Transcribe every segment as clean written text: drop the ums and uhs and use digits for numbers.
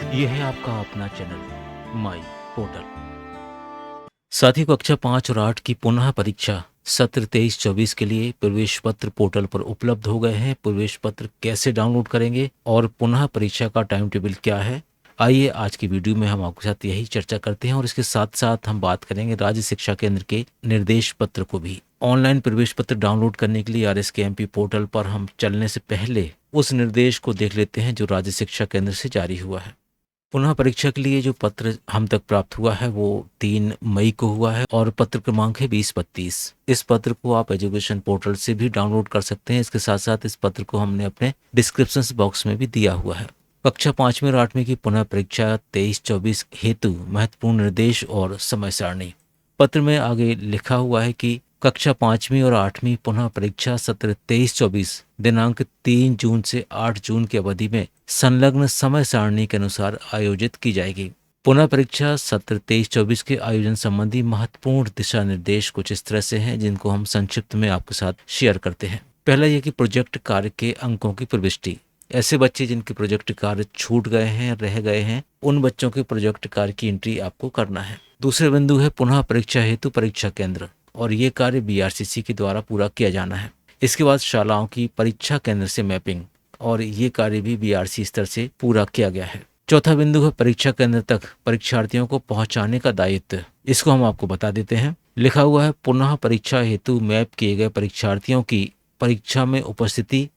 ये है आपका अपना चैनल माई पोर्टल। साथियों, कक्षा 5 और 8 की पुनः परीक्षा सत्र 23-24 के लिए प्रवेश पत्र पोर्टल पर उपलब्ध हो गए हैं। प्रवेश पत्र कैसे डाउनलोड करेंगे और पुनः परीक्षा का टाइम टेबल क्या है, आइए आज की वीडियो में हम आपके साथ यही चर्चा करते हैं। और इसके साथ साथ हम बात करेंगे राज्य शिक्षा केंद्र के निर्देश पत्र को भी। ऑनलाइन प्रवेश पत्र डाउनलोड करने के लिए RSKMP पोर्टल पर हम चलने से पहले उस निर्देश को देख लेते हैं जो राज्य शिक्षा केंद्र से जारी हुआ है। पुनः परीक्षा के लिए जो पत्र हम तक प्राप्त हुआ है वो 3 मई को हुआ है और पत्र क्रमांक है 2032। इस पत्र को आप एजुकेशन पोर्टल से भी डाउनलोड कर सकते हैं। इसके साथ साथ इस पत्र को हमने अपने डिस्क्रिप्शन बॉक्स में भी दिया हुआ है। कक्षा 5वीं और 8वीं की पुनः परीक्षा 23-24 हेतु महत्वपूर्ण निर्देश और समय सारणी। पत्र में आगे लिखा हुआ है कि कक्षा 5वीं और 8वीं पुनः परीक्षा सत्र 23-24 दिनांक 3 जून से 8 जून की अवधि में संलग्न समय सारणी के अनुसार आयोजित की जाएगी। पुनः परीक्षा सत्र 23-24 के आयोजन संबंधी महत्वपूर्ण दिशा निर्देश कुछ इस तरह से हैं, जिनको हम संक्षिप्त में आपके साथ शेयर करते हैं। पहला यह कि प्रोजेक्ट कार्य के अंकों की प्रविष्टि। ऐसे बच्चे जिनके प्रोजेक्ट कार्य छूट गए हैं, रह गए हैं, उन बच्चों के प्रोजेक्ट कार्य की एंट्री आपको करना है। दूसरे बिंदु है पुनः परीक्षा हेतु परीक्षा केंद्र, और ये कार्य BRCC के द्वारा पूरा किया जाना है। इसके बाद शालाओं की परीक्षा केंद्र से मैपिंग, और ये कार्य भी BRC स्तर से पूरा किया गया है। चौथा बिंदु है परीक्षा केंद्र तक परीक्षार्थियों को पहुंचाने का दायित्व। इसको हम आपको बता देते हैं। लिखा हुआ है पुनः परीक्षा हेतु मैप किए गए परीक्षार्थियों की परीक्षा में उपस्थिति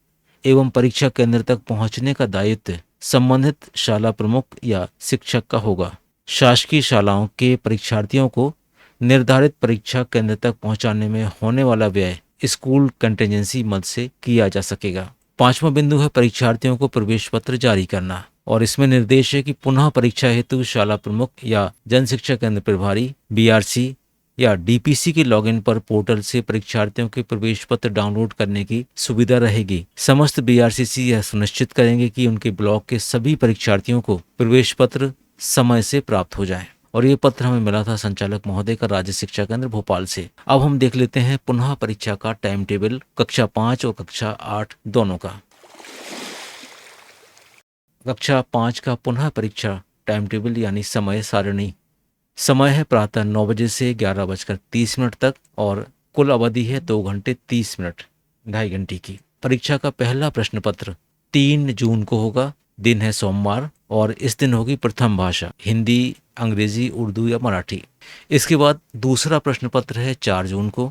एवं परीक्षा केंद्र तक पहुंचने का दायित्व संबंधित शाला प्रमुख या शिक्षक का होगा। शासकीय शालाओं के परीक्षार्थियों को निर्धारित परीक्षा केंद्र तक पहुंचाने में होने वाला व्यय स्कूल कंटिजेंसी मद से किया जा सकेगा। पांचवा बिंदु है परीक्षार्थियों को प्रवेश पत्र जारी करना, और इसमें निर्देश है कि पुनः परीक्षा हेतु शाला प्रमुख या जन शिक्षा केंद्र प्रभारी BRC या DPC के लॉगिन पर पोर्टल से परीक्षार्थियों के प्रवेश पत्र डाउनलोड करने की सुविधा रहेगी। समस्त BRCC यह सुनिश्चित करेंगे कि उनके ब्लॉक के सभी परीक्षार्थियों को प्रवेश पत्र समय से प्राप्त हो जाए। और ये पत्र हमें मिला था संचालक महोदय का राज्य शिक्षा केंद्र भोपाल से। अब हम देख लेते हैं पुनः परीक्षा का टाइम टेबल कक्षा 5 और कक्षा 8 दोनों का। कक्षा 5 का पुनः परीक्षा टाइम टेबल यानी समय सारणी। समय है प्रातः 9 बजे से 11:30 तक, और कुल अवधि है 2 घंटे 30 मिनट, 2.5 घंटे की। परीक्षा का पहला प्रश्न पत्र 3 जून को होगा, दिन है सोमवार, और इस दिन होगी प्रथम भाषा हिंदी, अंग्रेजी, उर्दू या मराठी। इसके बाद दूसरा प्रश्न पत्र है 4 जून को,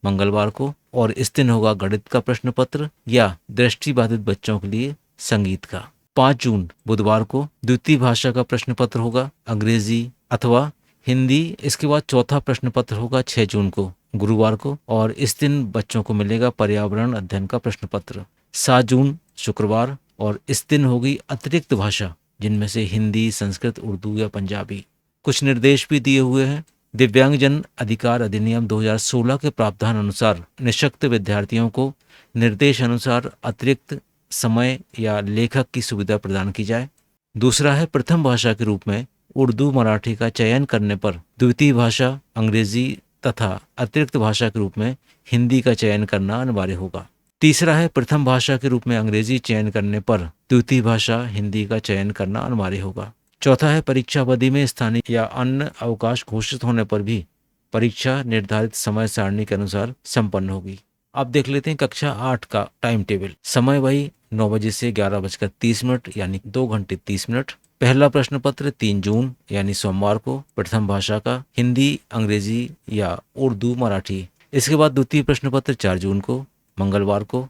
मंगलवार को, और इस दिन होगा गणित का प्रश्न पत्र या दृष्टिबाधित बच्चों के लिए संगीत का। 5 जून बुधवार को द्वितीय भाषा का प्रश्न पत्र होगा, अंग्रेजी अथवा हिंदी। इसके बाद चौथा प्रश्न पत्र होगा 6 जून को, गुरुवार को, और इस दिन बच्चों को मिलेगा पर्यावरण अध्ययन का प्रश्न पत्र। 7 जून शुक्रवार, और इस दिन होगी अतिरिक्त भाषा, जिनमें से हिंदी, संस्कृत, उर्दू या पंजाबी। कुछ निर्देश भी दिए हुए हैं। दिव्यांगजन अधिकार अधिनियम 2016 के प्रावधान अनुसार निःशक्त विद्यार्थियों को निर्देश अनुसार अतिरिक्त समय या लेखक की सुविधा प्रदान की जाए। दूसरा है प्रथम भाषा के रूप में उर्दू, मराठी का चयन करने पर द्वितीय भाषा अंग्रेजी तथा अतिरिक्त भाषा के रूप में हिंदी का चयन करना अनिवार्य होगा। तीसरा है प्रथम भाषा के रूप में अंग्रेजी चयन करने पर द्वितीय भाषा हिंदी का चयन करना अनिवार्य होगा। चौथा है परीक्षा अवधि में स्थानीय या अन्य अवकाश घोषित होने पर भी परीक्षा निर्धारित समय सारणी के अनुसार संपन्न होगी। अब देख लेते हैं कक्षा 8 का टाइम टेबल। समय वही 9 बजे से 11:30 यानी 2 घंटे 30 मिनट। पहला प्रश्न पत्र 3 जून यानी सोमवार को प्रथम भाषा का हिंदी, अंग्रेजी या उर्दू, मराठी। इसके बाद द्वितीय प्रश्न पत्र 4 जून को मंगलवार को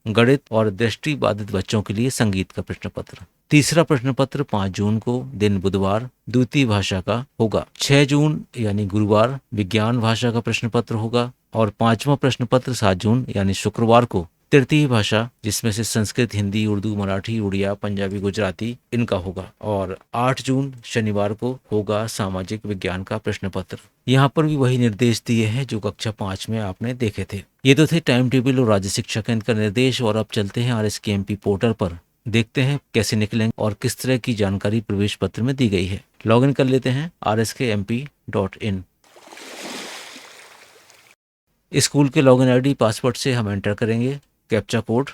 गणित और दृष्टिबाधित बच्चों के लिए संगीत का प्रश्न पत्र। तीसरा प्रश्न पत्र 5 जून को दिन बुधवार द्वितीय भाषा का होगा। 6 जून यानी गुरुवार विज्ञान भाषा का प्रश्न पत्र होगा, और 5वां प्रश्न पत्र 7 जून यानी शुक्रवार को तृतीय भाषा, जिसमें से संस्कृत, हिंदी, उर्दू, मराठी, उड़िया, पंजाबी, गुजराती इनका होगा। और 8 जून शनिवार को होगा सामाजिक विज्ञान का प्रश्न पत्र। यहाँ पर भी वही निर्देश दिए हैं जो कक्षा 5 में आपने देखे थे। ये तो थे टाइम टेबल और राज्य शिक्षा केंद्र का निर्देश। और अब चलते हैं RSKMP पोर्टल पर, देखते हैं कैसे निकलेंगे और किस तरह की जानकारी प्रवेश पत्र में दी गई है। लॉगिन कर लेते हैं rskmp.in। स्कूल के लॉगिन ID पासवर्ड से हम एंटर करेंगे कैप्चा कोड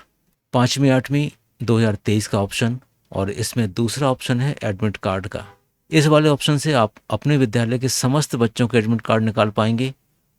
5वीं 8वीं 2023 का ऑप्शन, और इसमें दूसरा ऑप्शन है एडमिट कार्ड का। इस वाले ऑप्शन से आप अपने विद्यालय के समस्त बच्चों के एडमिट कार्ड निकाल पाएंगे।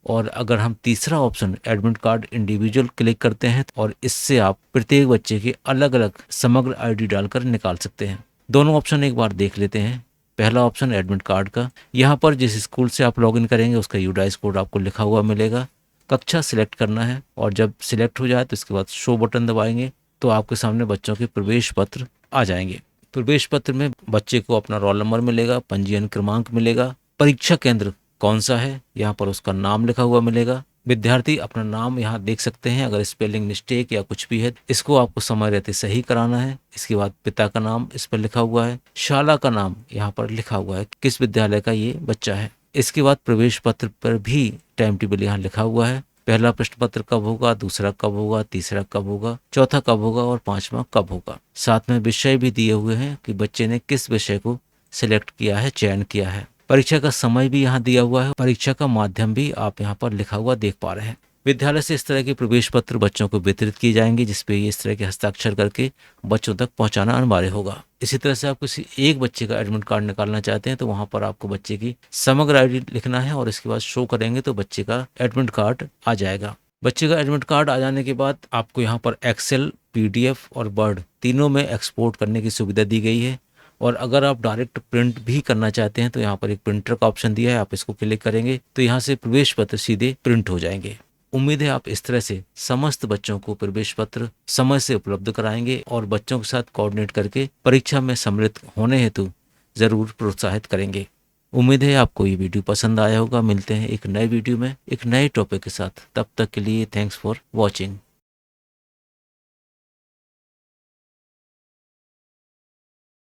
और अगर हम तीसरा option admit card individual click करते हैं और इससे आप प्रत्येक बच्चे की अलग अलग समग्र आईडी डालकर निकाल सकते हैं। दोनों ऑप्शन एक बार देख लेते हैं। पहला ऑप्शन एडमिट कार्ड का, यहाँ पर जिस स्कूल से आप लॉगिन करेंगे उसका यूडाइस कोड आपको लिखा हुआ मिलेगा। कक्षा सिलेक्ट करना है और जब सिलेक्ट हो जाए तो इसके बाद शो बटन दबाएंगे तो आपके सामने बच्चों के प्रवेश पत्र आ जाएंगे। प्रवेश पत्र में बच्चे को अपना रोल नंबर मिलेगा, पंजीयन क्रमांक मिलेगा, परीक्षा केंद्र कौन सा है यहाँ पर उसका नाम लिखा हुआ मिलेगा। विद्यार्थी अपना नाम यहाँ देख सकते हैं, अगर स्पेलिंग मिस्टेक या कुछ भी है इसको आपको समय रहते सही कराना है। इसके बाद पिता का नाम इस पर लिखा हुआ है, शाला का नाम यहाँ पर लिखा हुआ है किस विद्यालय का ये बच्चा है। इसके बाद प्रवेश पत्र पर भी टाइम टेबल यहाँ लिखा हुआ है, पहला प्रश्न पत्र कब होगा, दूसरा कब होगा, तीसरा कब होगा, चौथा कब होगा और पांचवा कब होगा। साथ में विषय भी दिए हुए हैं कि बच्चे ने किस विषय को सिलेक्ट किया है, चयन किया है। परीक्षा का समय भी यहाँ दिया हुआ है, परीक्षा का माध्यम भी आप यहाँ पर लिखा हुआ देख पा रहे हैं। विद्यालय से इस तरह के प्रवेश पत्र बच्चों को वितरित किए जाएंगे जिसपे ये इस तरह के हस्ताक्षर करके बच्चों तक पहुंचाना अनिवार्य होगा। इसी तरह से आप किसी एक बच्चे का एडमिट कार्ड निकालना चाहते हैं तो वहां पर आपको बच्चे की समग्र आईडी लिखना है और इसके बाद शो करेंगे तो बच्चे का एडमिट कार्ड आ जाएगा। बच्चे का एडमिट कार्ड आ जाने के बाद आपको यहाँ पर एक्सेल, पीडीएफ और वर्ड तीनों में एक्सपोर्ट करने की सुविधा दी गई है। और अगर आप डायरेक्ट प्रिंट भी करना चाहते हैं तो यहाँ पर एक प्रिंटर का ऑप्शन दिया है, आप इसको क्लिक करेंगे तो यहाँ से प्रवेश पत्र सीधे प्रिंट हो जाएंगे। उम्मीद है आप इस तरह से समस्त बच्चों को प्रवेश पत्र समय से उपलब्ध कराएंगे और बच्चों के साथ कोऑर्डिनेट करके परीक्षा में सम्मिलित होने हेतु जरूर प्रोत्साहित करेंगे। उम्मीद है आपको ये वीडियो पसंद आया होगा। मिलते हैं एक नए वीडियो में एक नए टॉपिक के साथ, तब तक के लिए थैंक्स फॉर वॉचिंग।